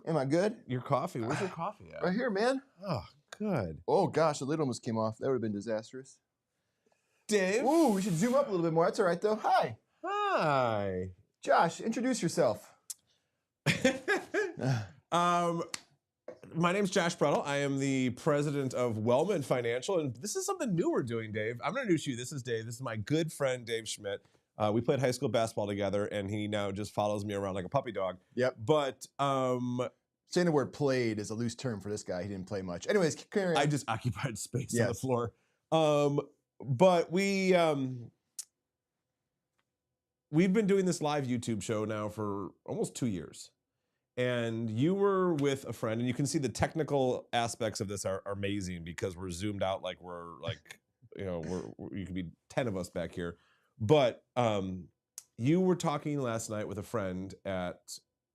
Am I good? Your coffee. Where's your coffee at? Right here, man. Oh, good. Oh, gosh, the lid almost came off. That would have been disastrous. Dave. Ooh, we should zoom up a little bit more. That's all right, though. Hi. Hi. Josh, introduce yourself. My name's Josh Bretl. I am the president of Wellment Financial, and this is something new we're doing, Dave. I'm going to introduce you. This is Dave. This is my good friend, Dave Schmidt. We played high school basketball together, and he now just follows me around like a puppy dog. Yep. But saying the word played is a loose term for this guy. He didn't play much. Anyways, carry on. I just occupied space on the floor. But we've been doing this live YouTube show now for almost 2 years. And you were with a friend, and you can see the technical aspects of this are amazing because we're zoomed out like we're like, you could be 10 of us back here. But you were talking last night with a friend at,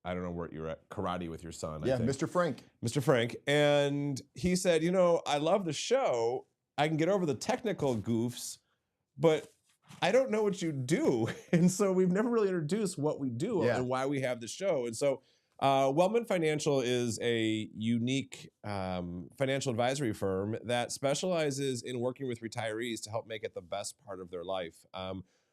I don't know where you were at, karate with your son. Yeah, I think. Mr. Frank. Mr. Frank. And he said, I love the show. I can get over the technical goofs, but I don't know what you do. And so we've never really introduced what we do and why we have the show. And so Wellment Financial is a unique financial advisory firm that specializes in working with retirees to help make it the best part of their life.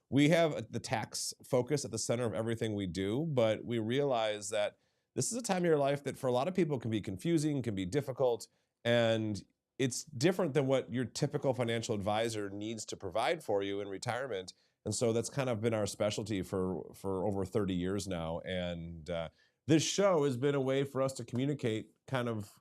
We have the tax focus at the center of everything we do, but we realize that this is a time of your life that for a lot of people can be confusing, can be difficult, and it's different than what your typical financial advisor needs to provide for you in retirement. And so that's kind of been our specialty for over 30 years now. And this show has been a way for us to communicate kind of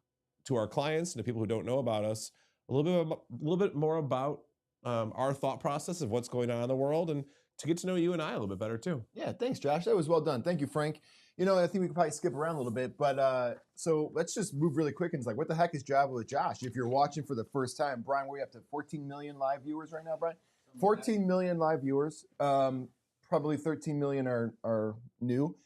to our clients and to people who don't know about us a little bit more about our thought process of what's going on in the world and to get to know you and I a little bit better too. Yeah, thanks, Josh. That was well done. Thank you, Frank. I think we could probably skip around a little bit, but so let's just move really quick. And it's like, what the heck is Java with Josh? If you're watching for the first time, Brian, we're up to 14 million live viewers right now, Brian? 14 million live viewers. Probably 13 million are new.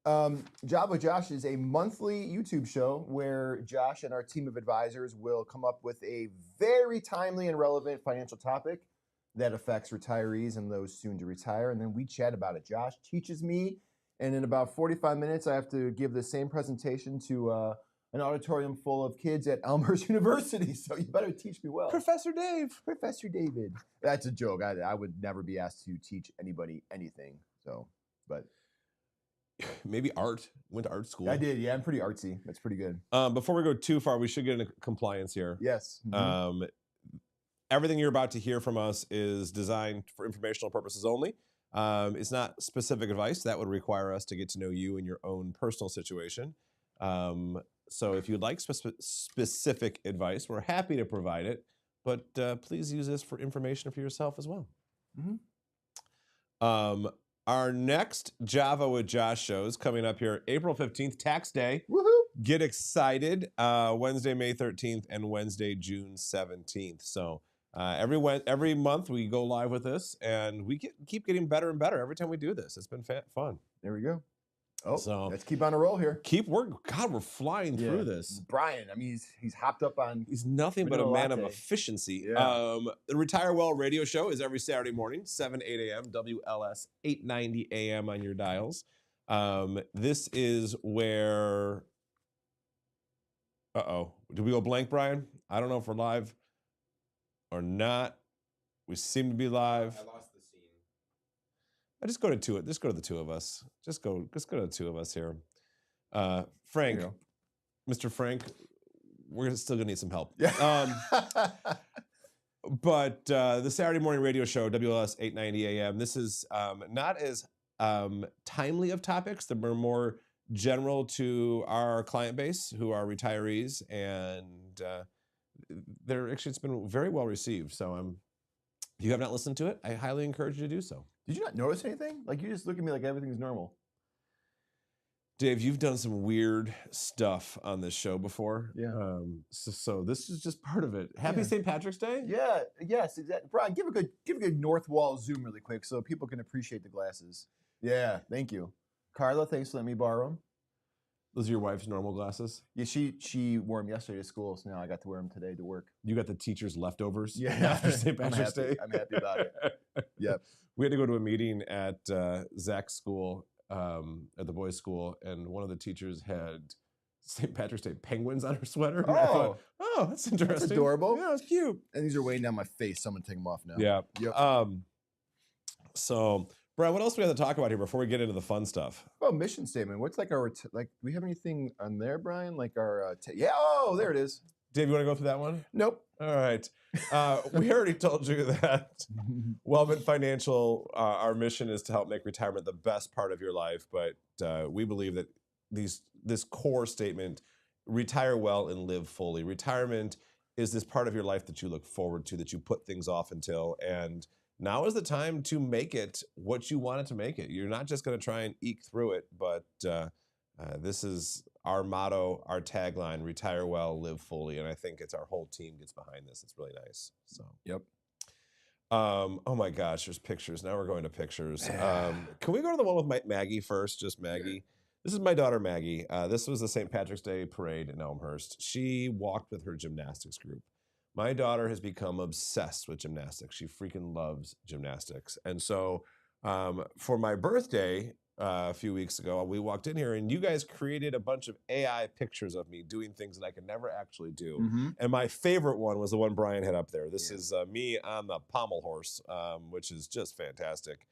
Job with Josh is a monthly YouTube show where Josh and our team of advisors will come up with a very timely and relevant financial topic that affects retirees and those soon to retire. And then we chat about it. Josh teaches me, and in about 45 minutes, I have to give the same presentation to an auditorium full of kids at Elmhurst University. So you better teach me well. Professor Dave. Professor David. That's a joke. I would never be asked to teach anybody anything. But maybe art. Went to art school. I did. Yeah, I'm pretty artsy. That's pretty good. Before we go too far, we should get into compliance here. Yes. Mm-hmm. Everything you're about to hear from us is designed for informational purposes only. It's not specific advice. That would require us to get to know you and your own personal situation. So if you'd like specific advice, we're happy to provide it. But please use this for information for yourself as well. Mm-hmm. Our next Java with Josh show is coming up here April 15th, Tax Day. Woohoo! Get excited. Wednesday, May 13th and Wednesday, June 17th. So every month we go live with this, and we keep getting better and better every time we do this. It's been fun. There we go. Oh, so let's keep on a roll here. Keep working. God, we're flying through this. Brian, I mean, he's hopped up on. He's nothing but a man of efficiency. Yeah. The Retire Well radio show is every Saturday morning, 8 a.m., WLS 890 a.m. on your dials. This is where... Did we go blank, Brian? I don't know if we're live or not. We seem to be live. I lost the scene. Just go to two. Just go to the two of us. Just go to the two of us here. Frank, Mr. Frank, we're still gonna need some help. But the Saturday morning radio show, WLS 890 a.m. This is not as timely of topics. That are more general to our client base, who are retirees, and it's been very well received. So if you have not listened to it, I highly encourage you to do so. Did you not notice anything? Like, you just look at me like everything's normal. Dave, you've done some weird stuff on this show before. Yeah. So this is just part of it. Happy St. Patrick's Day. Yeah. Yes. Exactly. Brian, give a good north wall zoom really quick so people can appreciate the glasses. Yeah. Thank you. Carla, thanks for letting me borrow them. Those are your wife's normal glasses? Yeah, she wore them yesterday to school, so now I got to wear them today to work. You got the teacher's leftovers after St. Patrick's Day? I'm happy about it. Yep. We had to go to a meeting at Zach's school, at the boys' school, and one of the teachers had St. Patrick's Day penguins on her sweater. And Oh. I thought, oh, that's interesting. That's adorable. Yeah, it's cute. And these are weighing down my face. So I'm gonna take them off now. Yeah. Yep. So, Brad, what else do we have to talk about here before we get into the fun stuff? Oh, mission statement. What's like our do we have anything on there, Brian? Like our yeah. Oh, there it is. Dave, you want to go through that one? Nope. All right. We already told you that Wellment Financial, our mission is to help make retirement the best part of your life. But we believe that this core statement, retire well and live fully. Retirement is this part of your life that you look forward to, that you put things off until. And now is the time to make it what you want it to make it. You're not just going to try and eke through it, but this is our motto, our tagline: retire well, live fully. And I think it's our whole team gets behind this. It's really nice. So, yep. Oh my gosh, there's pictures. Now we're going to pictures. Can we go to the one with Maggie first? Just Maggie. Yeah. This is my daughter, Maggie. This was the St. Patrick's Day parade in Elmhurst. She walked with her gymnastics group. My daughter has become obsessed with gymnastics. She freaking loves gymnastics. And so for my birthday, a few weeks ago, we walked in here and you guys created a bunch of AI pictures of me doing things that I could never actually do. Mm-hmm. And my favorite one was the one Brian had up there. This is me on the pommel horse, which is just fantastic.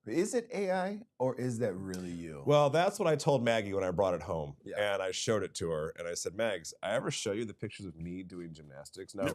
Is it AI or is that really you? Well, that's what I told Maggie when I brought it home. Yeah. And I showed it to her and I said, Mags, I ever show you the pictures of me doing gymnastics? No.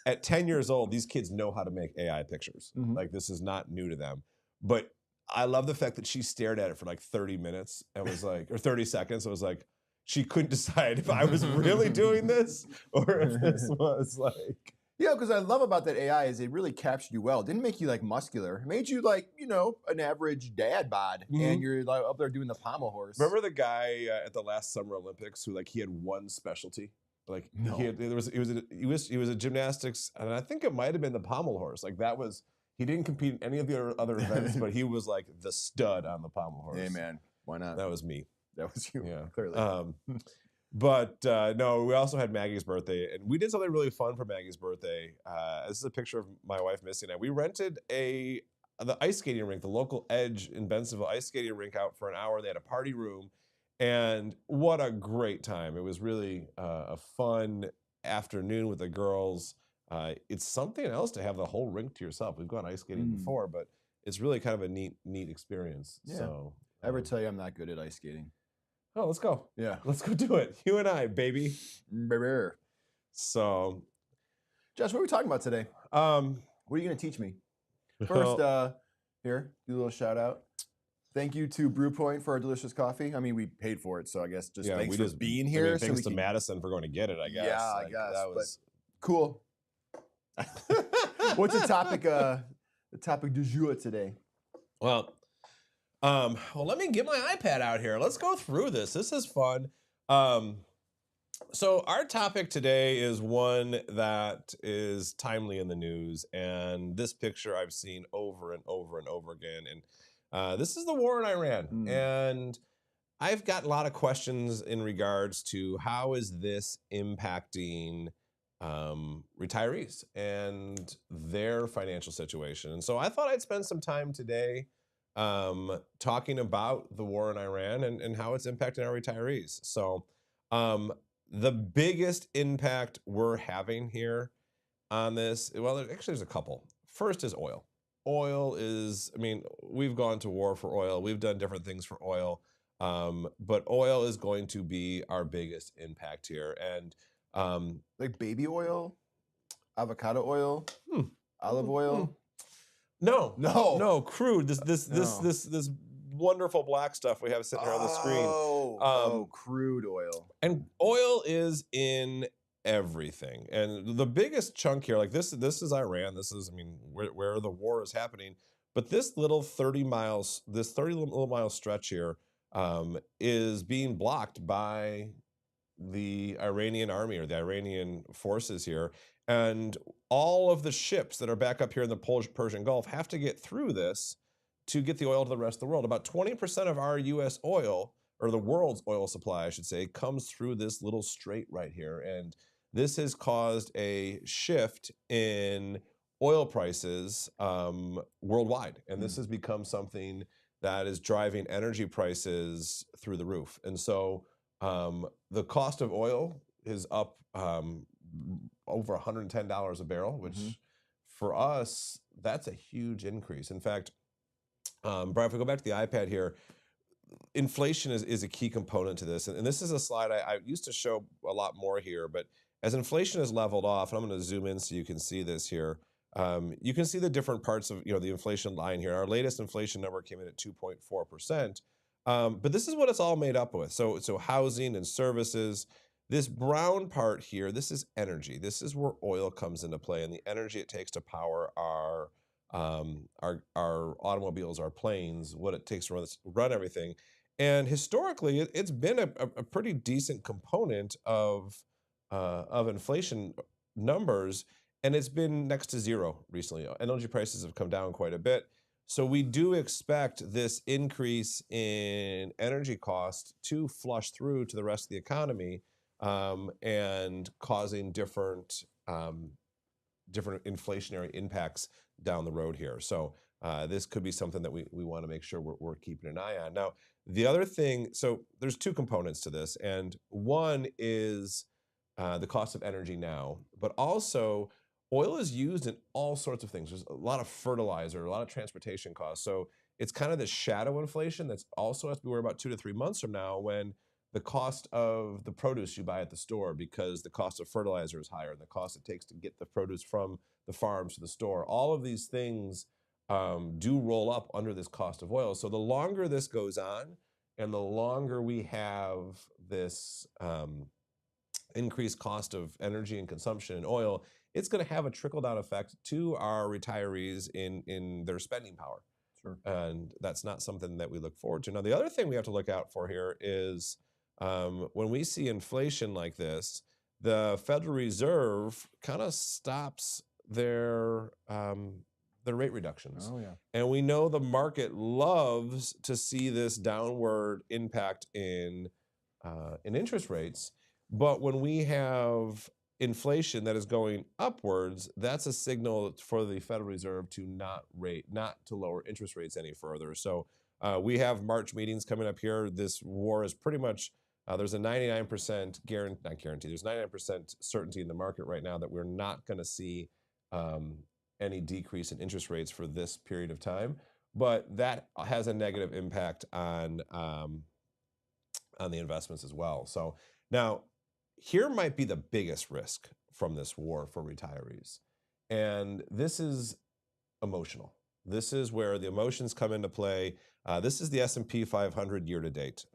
At 10 years old, these kids know how to make AI pictures. Mm-hmm. Like, this is not new to them. But I love the fact that she stared at it for like 30 minutes and was like, or 30 seconds. I was like, she couldn't decide if I was really doing this or if this was like. Yeah, because I love about that AI is it really captured you well. It didn't make you like muscular. It made you like, an average dad bod. Mm-hmm. And you're like up there doing the pommel horse. Remember the guy at the last Summer Olympics who he had one specialty? Like no. he was a gymnastics, and I think it might have been the pommel horse. Like that was. He didn't compete in any of the other events, but he was like the stud on the pommel horse. Hey, man. Why not? That was me. That was you, yeah. Clearly. But no, we also had Maggie's birthday, and we did something really fun for Maggie's birthday. This is a picture of my wife, Missy, and I. We rented the ice skating rink, the local Edge in Bensenville ice skating rink out for an hour. They had a party room, and what a great time. It was really a fun afternoon with the girls. It's something else to have the whole rink to yourself. We've gone ice skating before, but it's really kind of a neat experience. Yeah. So I ever tell you I'm not good at ice skating? Oh, let's go. Yeah. Let's go do it. You and I, baby. Baby. So, Josh, what are we talking about today? What are you going to teach me? First, here, do a little shout out. Thank you to Brew Point for our delicious coffee. I mean, we paid for it, so I guess thanks for being here. Thanks to Madison for going to get it, I guess. Yeah, I guess. That was cool. What's the topic? The topic du jour today. Well, let me get my iPad out here. Let's go through this. This is fun. So our topic today is one that is timely in the news, and this picture I've seen over and over and over again. And this is the war in Iran, and I've got a lot of questions in regards to how is this impacting retirees and their financial situation. And so I thought I'd spend some time today talking about the war in Iran and how it's impacting our retirees. So the biggest impact we're having here on this, well, actually there's a couple. First is oil. Oil is, we've gone to war for oil. We've done different things for oil. But oil is going to be our biggest impact here. And like baby oil, avocado oil, olive oil. No, crude. This wonderful black stuff we have sitting here on the screen. Crude oil. And oil is in everything. And the biggest chunk here, like this is Iran. This is, where the war is happening. But this little 30 mile stretch here is being blocked by the Iranian army or the Iranian forces here. And all of the ships that are back up here in the Persian Gulf have to get through this to get the oil to the rest of the world. About 20% of our U.S. oil, or the world's oil supply, I should say, comes through this little strait right here. And this has caused a shift in oil prices worldwide. And this has become something that is driving energy prices through the roof. And so The cost of oil is up over $110 a barrel, which for us, that's a huge increase. In fact, Brian, if we go back to the iPad here, inflation is a key component to this. And this is a slide I used to show a lot more here, but as inflation has leveled off, and I'm going to zoom in so you can see this here, you can see the different parts of the inflation line here. Our latest inflation number came in at 2.4%. But this is what it's all made up with. So housing and services. This brown part here, this is energy. This is where oil comes into play, and the energy it takes to power our automobiles, our planes, what it takes to run everything. And historically, it's been a pretty decent component of inflation numbers, and it's been next to zero recently. Energy prices have come down quite a bit. So we do expect this increase in energy cost to flush through to the rest of the economy, and causing different inflationary impacts down the road here. So this could be something that we want to make sure we're keeping an eye on. Now, the other thing, so there's two components to this, and one is the cost of energy now, but also oil is used in all sorts of things. There's a lot of fertilizer, a lot of transportation costs. So it's kind of this shadow inflation that's also has to be worried about 2 to 3 months from now, when the cost of the produce you buy at the store, because the cost of fertilizer is higher, and the cost it takes to get the produce from the farms to the store. All of these things do roll up under this cost of oil. So the longer this goes on, and the longer we have this increased cost of energy and consumption in oil, it's going to have a trickle-down effect to our retirees in their spending power. Sure. And that's not something that we look forward to. Now, the other thing we have to look out for here is when we see inflation like this, the Federal Reserve kind of stops their rate reductions. Oh, yeah. And we know the market loves to see this downward impact in interest rates. But when we have inflation that is going upwards, that's a signal for the Federal Reserve to not to lower interest rates any further. So we have March meetings coming up here. This war is pretty much, there's a 99% there's 99% certainty in the market right now that we're not going to see any decrease in interest rates for this period of time. But that has a negative impact on the investments as well. So now, here might be the biggest risk from this war for retirees. And this is emotional. This is where the emotions come into play. This is the S&P 500 year to date.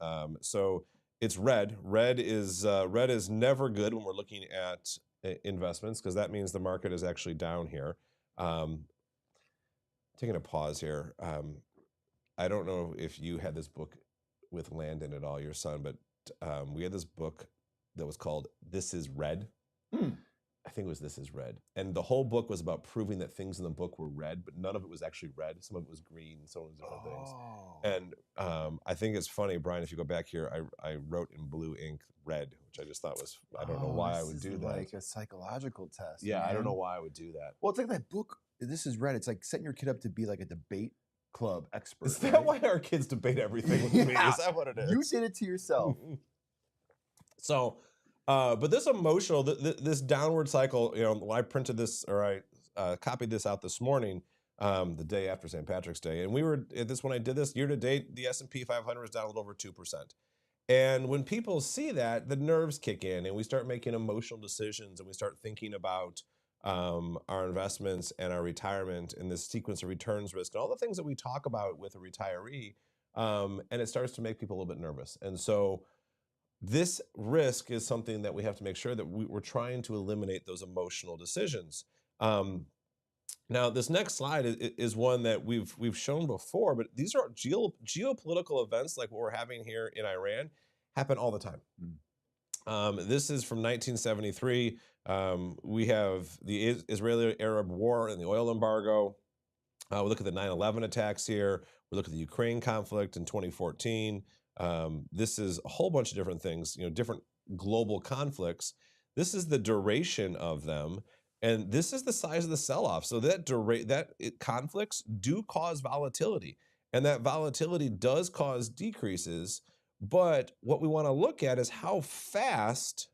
So it's red. Red is never good when we're looking at investments, because that means the market is actually down here. Taking a pause here. I don't know if you had this book with Landon at all, your son, but we had this book that was called This Is Red. I think it was This Is Red. And the whole book was about proving that things in the book were red, but none of it was actually red. Some of it was green, some of it was different things. And I think it's funny, Brian, if you go back here, I wrote in blue ink red, which I just thought was, I don't know why I would do that. Like a psychological test. Yeah, man. I don't know why I would do that. Well, it's like that book, This Is Red. It's like setting your kid up to be like a debate club expert. Is that why our kids debate everything with me? Is that what it is? You did it to yourself. So, but this emotional, this downward cycle, when I printed this, or I copied this out this morning, the day after St. Patrick's Day, and we were at this, when I did this year to date, the S&P 500 is down a little over 2%. And when people see that, the nerves kick in, and we start making emotional decisions, and we start thinking about our investments and our retirement and this sequence of returns risk and all the things that we talk about with a retiree, and it starts to make people a little bit nervous. And so this risk is something that we have to make sure that we're trying to eliminate those emotional decisions. Now, this next slide is one that we've shown before, but these are geopolitical events like what we're having here in Iran happen all the time. This is from 1973. We have the Israeli-Arab War and the oil embargo. We look at the 9/11 attacks here. We look at the Ukraine conflict in 2014. This is a whole bunch of different things, different global conflicts. This is the duration of them, and this is the size of the sell-off. So conflicts do cause volatility, and that volatility does cause decreases. But what we want to look at is how fast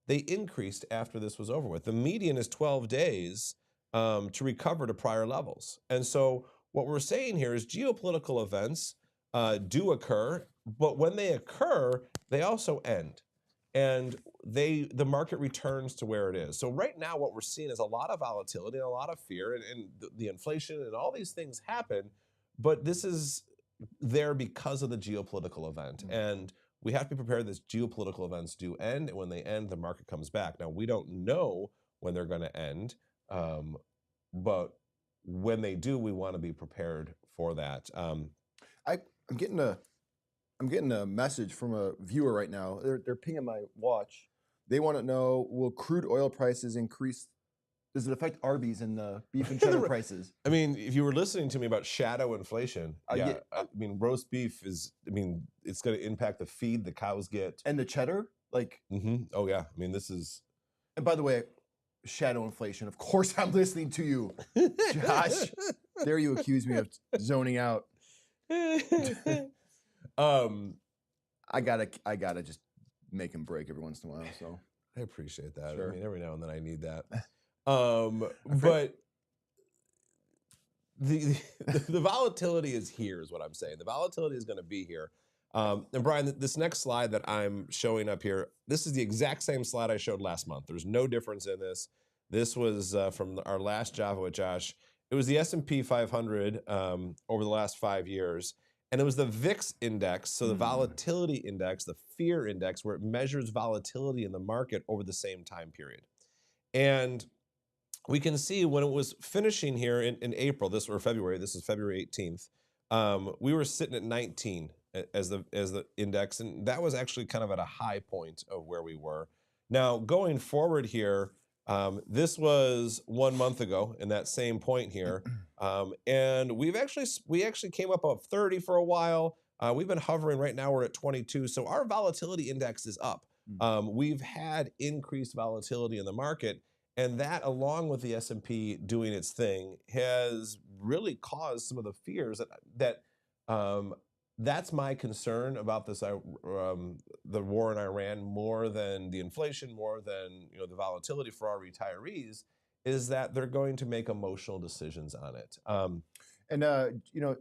they increased after this was over with. The median is 12 days to recover to prior levels. And so what we're saying here is geopolitical events do occur, but when they occur, they also end. And the market returns to where it is. So right now what we're seeing is a lot of volatility and a lot of fear, and the inflation and all these things happen, but this is there because of the geopolitical event. And we have to be prepared that geopolitical events do end, and when they end, the market comes back. Now, we don't know when they're going to end, but when they do, we want to be prepared for that. I'm getting a message from a viewer right now. They're pinging my watch. They want to know, will crude oil prices increase? Does it affect Arby's and the beef and cheddar prices? I mean, if you were listening to me about shadow inflation, I mean, roast beef is, it's going to impact the feed the cows get. And the cheddar? Like, Oh, yeah. I mean, this is. And by the way, shadow inflation. Of course I'm listening to you, Josh. Dare you accuse me of zoning out. I gotta just make him break every once in a while. So I appreciate that. Sure. I mean, every now and then I need that. But the volatility is here, is what I'm saying. The volatility is going to be here. And Brian, this next slide that I'm showing up here, this is the exact same slide I showed last month. There's no difference in this. This was from our last Java with Josh. It was the S&P 500 over the last 5 years. And it was the VIX index, so the volatility index, the fear index, where it measures volatility in the market over the same time period. And we can see when it was finishing here in April, or February, this is February 18th, we were sitting at 19 as the index, and that was actually kind of at a high point of where we were. Now, going forward here, this was 1 month ago in that same point here, and we actually came up of 30 for a while. We've been hovering. Right now we're at 22, so our volatility index is up. We've had increased volatility in the market, and that, along with the S&P doing its thing, has really caused some of the fears that's my concern about this, the war in Iran, more than the inflation, more than the volatility for our retirees, is that they're going to make emotional decisions on it.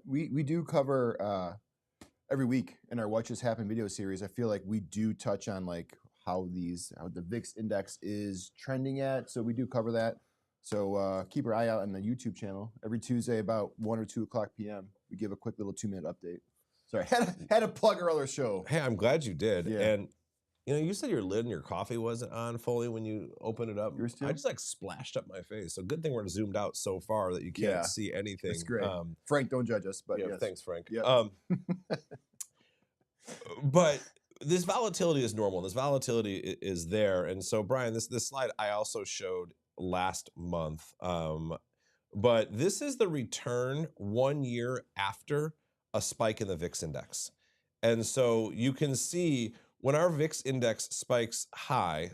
We do cover every week in our What Just Happened video series. I feel like we do touch on like how the VIX index is trending at. So we do cover that. So keep your eye out on the YouTube channel. Every Tuesday about 1 or 2 o'clock p.m. we give a quick little 2-minute update. Sorry, had to plug our other show. Hey, I'm glad you did. Yeah. And you said your lid and your coffee wasn't on fully when you opened it up. Yours too? I just like splashed up my face. So good thing we're zoomed out so far that you can't see anything. That's great. Frank, don't judge us. But yeah, yes. Thanks, Frank. Yep. But this volatility is normal. This volatility is there. And so, Brian, this slide I also showed last month. But this is the return 1 year after a spike in the VIX index. And so you can see when our VIX index spikes high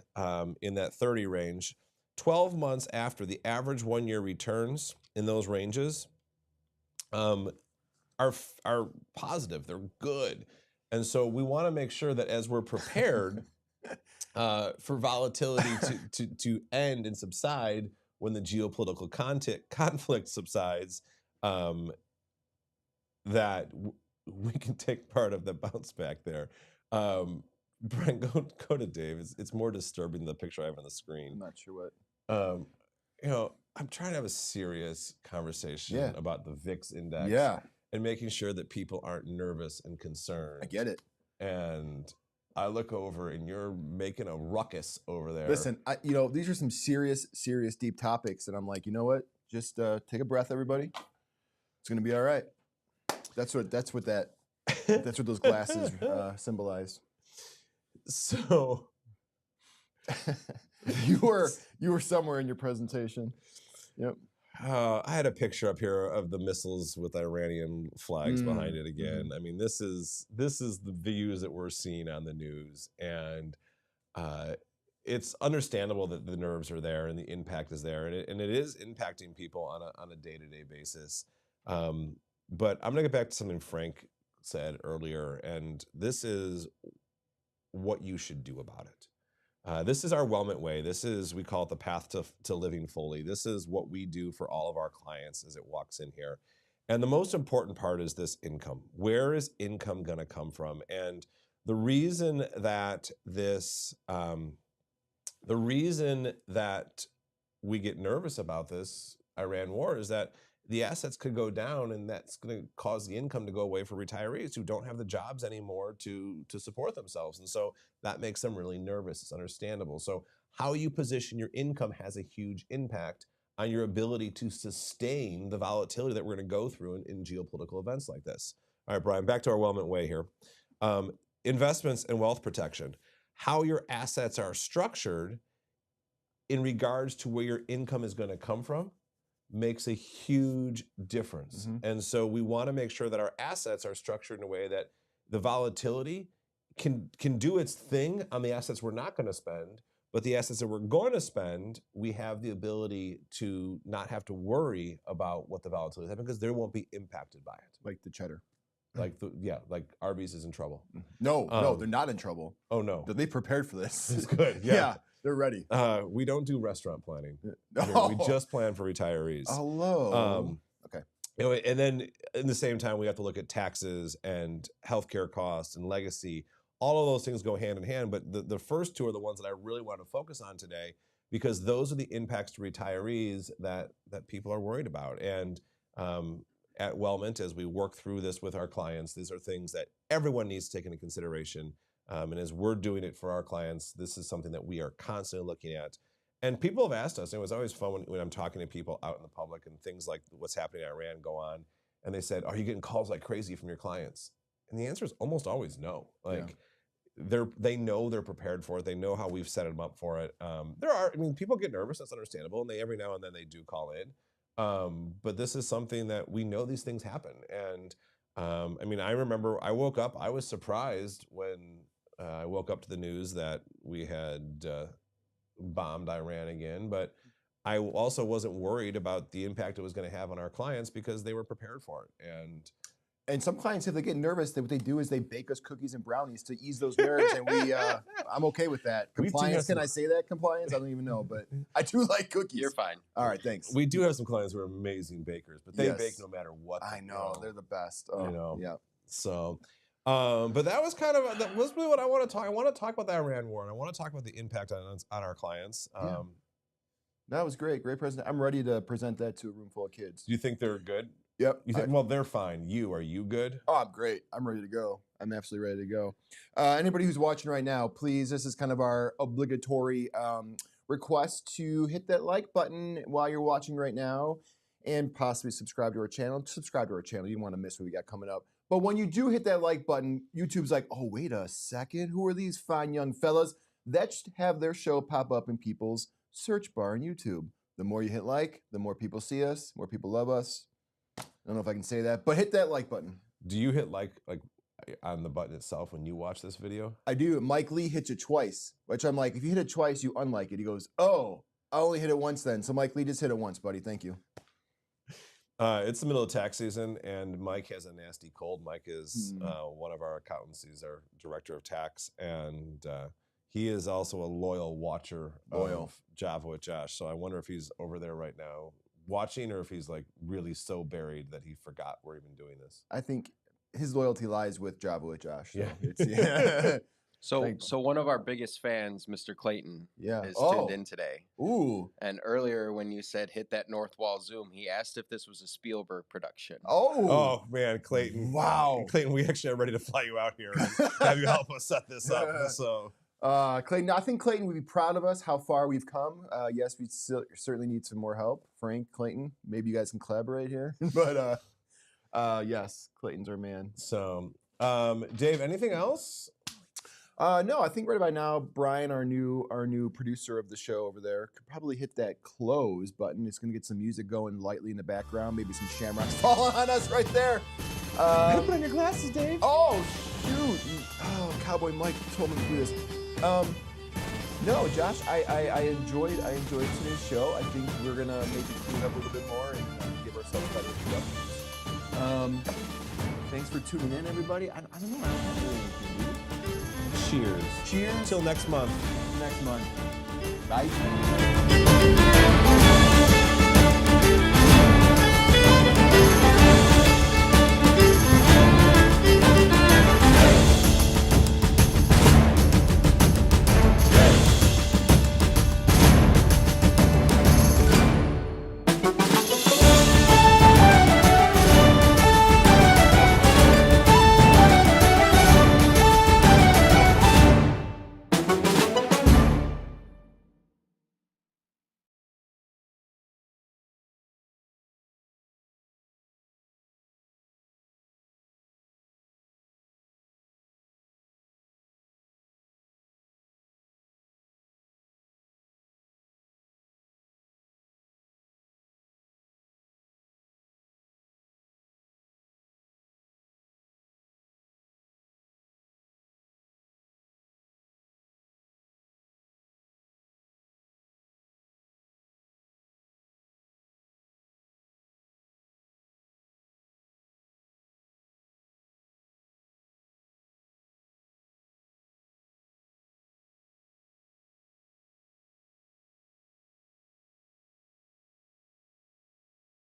in that 30 range, 12 months after, the average 1 year returns in those ranges are positive. They're good. And so we want to make sure that as we're prepared for volatility to end and subside when the geopolitical conflict subsides, that we can take part of the bounce back there. Brent, go to Dave. It's more disturbing than the picture I have on the screen. I'm not sure what. I'm trying to have a serious conversation about the VIX index. Yeah. And making sure that people aren't nervous and concerned. I get it. And I look over and you're making a ruckus over there. Listen, these are some serious deep topics, and I'm like, you know what? Just take a breath, everybody. It's gonna be all right. That's what those glasses symbolize. So you were somewhere in your presentation. Yep. I had a picture up here of the missiles with Iranian flags behind it again. I mean, this is the views that we're seeing on the news, and it's understandable that the nerves are there and the impact is there, and it is impacting people on a day-to-day basis. But I'm gonna get back to something Frank said earlier, and this is what you should do about it. This is our Wellment way. We call it the path to living fully. This is what we do for all of our clients as it walks in here. And the most important part is this income. Where is income going to come from? And the reason that we get nervous about this Iran war is that the assets could go down, and that's going to cause the income to go away for retirees who don't have the jobs anymore to support themselves. And so that makes them really nervous. It's understandable. So how you position your income has a huge impact on your ability to sustain the volatility that we're going to go through in geopolitical events like this. All right, Brian, back to our Wellment way here. Investments and wealth protection. How your assets are structured in regards to where your income is going to come from makes a huge difference. And so we want to make sure that our assets are structured in a way that the volatility can do its thing on the assets we're not going to spend, but the assets that we're going to spend, we have the ability to not have to worry about what the volatility is because they won't be impacted by it. Like the Cheddar. Like Arby's is in trouble. No, they're not in trouble. Oh no, they prepared for this. It's good. Yeah, they're ready. We don't do restaurant planning. No. We just plan for retirees. Hello. Okay. And then in the same time, we have to look at taxes and healthcare costs and legacy. All of those things go hand in hand. But the first two are the ones that I really want to focus on today, because those are the impacts to retirees that people are worried about. And at Wellment, as we work through this with our clients, these are things that everyone needs to take into consideration. And as we're doing it for our clients, this is something that we are constantly looking at. And people have asked us, and it was always fun when I'm talking to people out in the public and things like what's happening in Iran go on, and they said, are you getting calls like crazy from your clients? And the answer is almost always no. They know they're prepared for it. They know how we've set them up for it. People get nervous. That's understandable. And every now and then they do call in. But this is something that we know these things happen. And I remember I woke up, I was surprised when I woke up to the news that we had bombed Iran again, but I also wasn't worried about the impact it was going to have on our clients because they were prepared for it. And some clients, if they get nervous, what they do is they bake us cookies and brownies to ease those nerves, and I'm okay with that. Compliance, can I say that, compliance? I don't even know, but I do like cookies. You're fine. All right, thanks. We do have some clients who are amazing bakers, but they bake no matter what. I know, they're the best. Oh, yeah. So, but that was really what I want to talk. I want to talk about the Iran war, and I want to talk about the impact on our clients. That was great presentation. I'm ready to present that to a room full of kids. Do you think they're good? Yep. You think? Well, they're fine. Are you good? Oh, I'm great. I'm ready to go. I'm absolutely ready to go. Anybody who's watching right now, please, this is kind of our obligatory request to hit that like button while you're watching right now, and possibly subscribe to our channel. Subscribe to our channel. You don't want to miss what we got coming up. But when you do hit that like button, YouTube's like, oh, wait a second. Who are these fine young fellas that should have their show pop up in people's search bar on YouTube? The more you hit like, the more people see us, more people love us. I don't know if I can say that, but hit that like button. Do you hit like on the button itself when you watch this video? I do. Mike Lee hits it twice, which I'm like, if you hit it twice, you unlike it. He goes, oh, I only hit it once then. So Mike Lee just hit it once, buddy. Thank you. It's the middle of tax season, and Mike has a nasty cold. Mike is one of our accountants. He's our director of tax, and he is also a loyal watcher of Java with Josh. So I wonder if he's over there right now watching, or if he's like really so buried that he forgot we're even doing this. I think his loyalty lies with Java with Josh. So Yeah. So one of our biggest fans, Mr. Clayton, is tuned in today. Ooh. And earlier when you said hit that north wall zoom, he asked if this was a Spielberg production. Oh man, Clayton. Wow. Clayton, we actually are ready to fly you out here and have you help us set this up. So Clayton, I think Clayton would be proud of us, how far we've come. Yes, we certainly need some more help. Frank, Clayton, maybe you guys can collaborate here. But yes, Clayton's our man. So, Dave, anything else? No, I think right about now, Brian, our new producer of the show over there, could probably hit that close button. It's going to get some music going lightly in the background. Maybe some shamrocks fall on us right there. Put on your glasses, Dave. Oh, shoot. Oh, Cowboy Mike told me to do this. No, Josh, I enjoyed today's show. I think we're gonna maybe clean up a little bit more and give ourselves better introductions. Thanks for tuning in, everybody. I don't know. I don't have really anything, dude. Cheers. Cheers. Till next month. Next month. Bye.